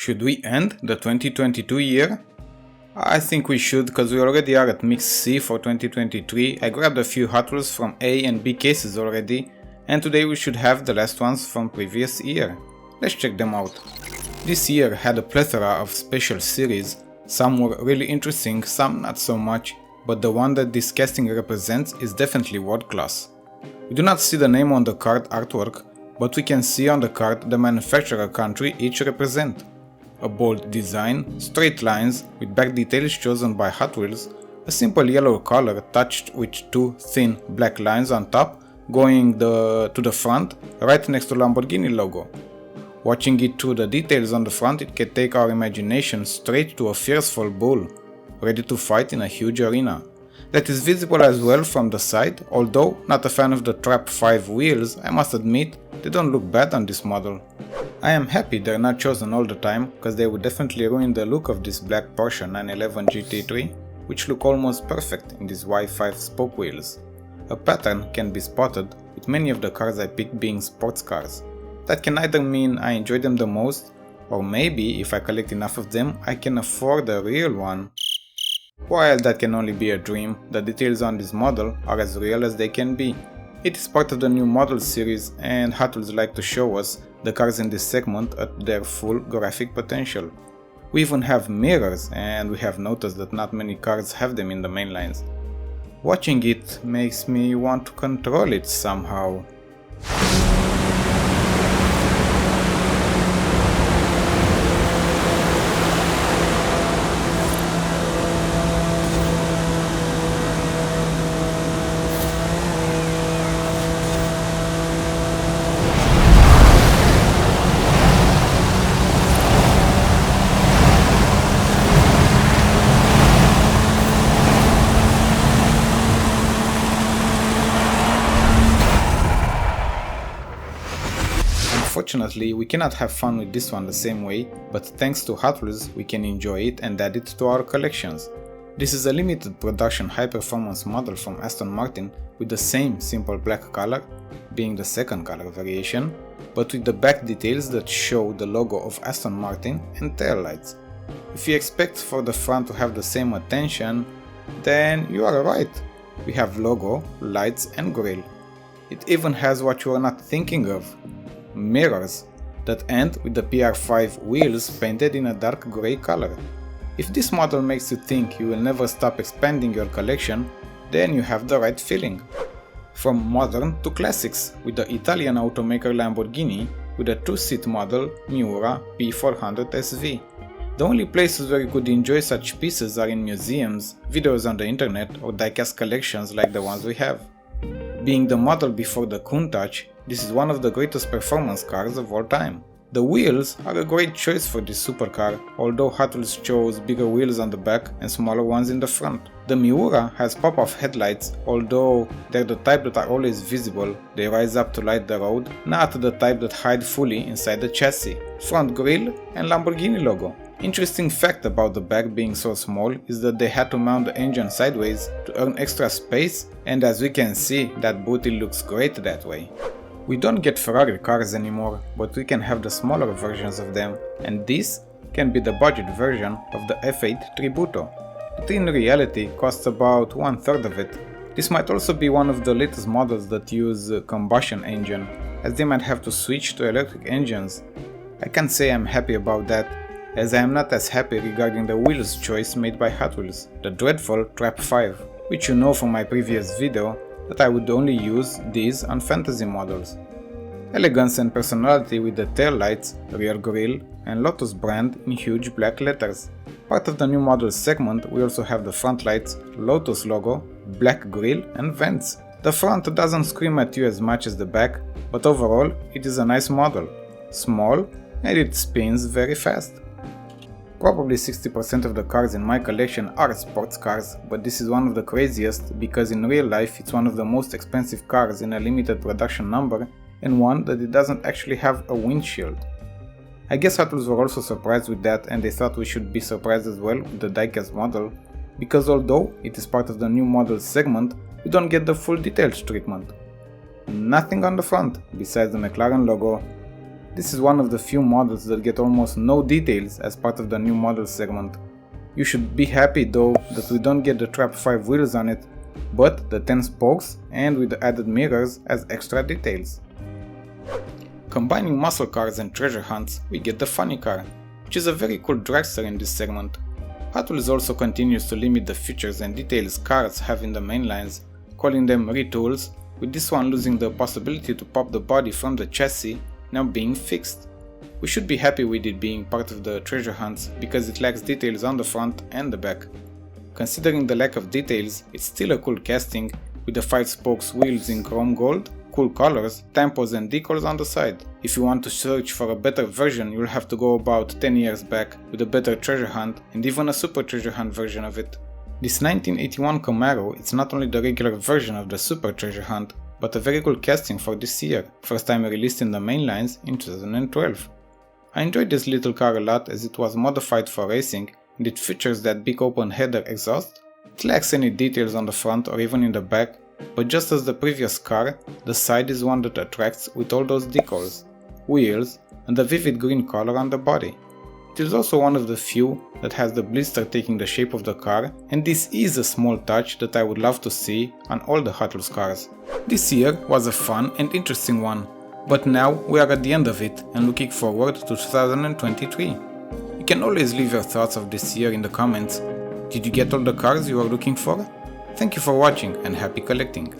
Should we end the 2022 year? I think we should, cause we already are at Mix C for 2023. I grabbed a few Hot Wheels from A and B cases already, and today we should have the last ones from previous year. Let's check them out. This year had a plethora of special series. Some were really interesting, some not so much, but the one that this casting represents is definitely world class. We do not see the name on the card artwork, but we can see on the card the manufacturer country each represent. A bold design, straight lines with back details chosen by Hot Wheels, a simple yellow color touched with two thin black lines on top going to the front right next to Lamborghini logo. Watching it through the details on the front, it can take our imagination straight to a fierceful bull, ready to fight in a huge arena. That is visible as well from the side, although not a fan of the Trap 5 wheels, I must admit they don't look bad on this model. I am happy they're not chosen all the time, cause they would definitely ruin the look of this black Porsche 911 GT3, which look almost perfect in these Y5 spoke wheels. A pattern can be spotted with many of the cars I picked being sports cars. That can either mean I enjoy them the most, or maybe if I collect enough of them I can afford a real one. While that can only be a dream, the details on this model are as real as they can be. It is part of the new model series, and Hot Wheels like to show us the cars in this segment at their full graphic potential. We even have mirrors, and we have noticed that not many cars have them in the main lines. Watching it makes me want to control it somehow. Unfortunately, we cannot have fun with this one the same way, but thanks to Hot Wheels we can enjoy it and add it to our collections. This is a limited production high performance model from Aston Martin with the same simple black color, being the second color variation, but with the back details that show the logo of Aston Martin and tail lights. If you expect for the front to have the same attention, then you are right. We have logo, lights and grille. It even has what you are not thinking of. Mirrors that end with the PR5 wheels painted in a dark grey color. If this model makes you think you will never stop expanding your collection, then you have the right feeling. From modern to classics with the Italian automaker Lamborghini with a two-seat model Miura P400 SV. The only places where you could enjoy such pieces are in museums, videos on the internet or diecast collections like the ones we have. Being the model before the Countach, this is one of the greatest performance cars of all time. The wheels are a great choice for this supercar, although Hot Wheels chose bigger wheels on the back and smaller ones in the front. The Miura has pop-off headlights, although they're the type that are always visible, they rise up to light the road, not the type that hide fully inside the chassis. Front grille and Lamborghini logo. Interesting fact about the back being so small is that they had to mount the engine sideways to earn extra space, and as we can see, that booty looks great that way. We don't get Ferrari cars anymore, but we can have the smaller versions of them, and this can be the budget version of the F8 Tributo. It in reality costs about 1/3 of it. This might also be one of the latest models that use a combustion engine, as they might have to switch to electric engines. I can't say I'm happy about that, as I am not as happy regarding the wheels choice made by Hot Wheels, the dreadful Trap 5, which you know from my previous video that I would only use these on fantasy models. Elegance and personality with the tail lights, rear grille and Lotus brand in huge black letters. Part of the new model segment we also have the front lights, Lotus logo, black grille and vents. The front doesn't scream at you as much as the back, but overall it is a nice model. Small and it spins very fast. Probably 60% of the cars in my collection are sports cars, but this is one of the craziest because in real life it's one of the most expensive cars in a limited production number and one that it doesn't actually have a windshield. I guess Hot Wheels were also surprised with that, and they thought we should be surprised as well with the diecast model, because although it is part of the new model segment, we don't get the full detailed treatment. Nothing on the front besides the McLaren logo, This is one of the few models that get almost no details as part of the new models segment. You should be happy though that we don't get the trap 5 wheels on it, but the 10 spokes and with the added mirrors as extra details. Combining muscle cars and treasure hunts, we get the funny car, which is a very cool dragster in this segment. Hot Wheels also continues to limit the features and details cars have in the main lines, calling them retools, with this one losing the possibility to pop the body from the chassis, now being fixed. We should be happy with it being part of the treasure hunts because it lacks details on the front and the back. Considering the lack of details, it's still a cool casting with the 5 spokes wheels in chrome gold, cool colors, tampos and decals on the side. If you want to search for a better version, you'll have to go about 10 years back with a better treasure hunt and even a super treasure hunt version of it. This 1981 Camaro is not only the regular version of the super treasure hunt, but a very cool casting for this year, first time released in the main lines in 2012. I enjoyed this little car a lot as it was modified for racing and it features that big open header exhaust. It lacks any details on the front or even in the back, but just as the previous car, the side is one that attracts with all those decals, wheels and the vivid green color on the body. It is also one of the few that has the blister taking the shape of the car, and this is a small touch that I would love to see on all the Hot Wheels cars. This year was a fun and interesting one, but now we are at the end of it and looking forward to 2023. You can always leave your thoughts of this year in the comments. Did you get all the cars you were looking for? Thank you for watching and happy collecting!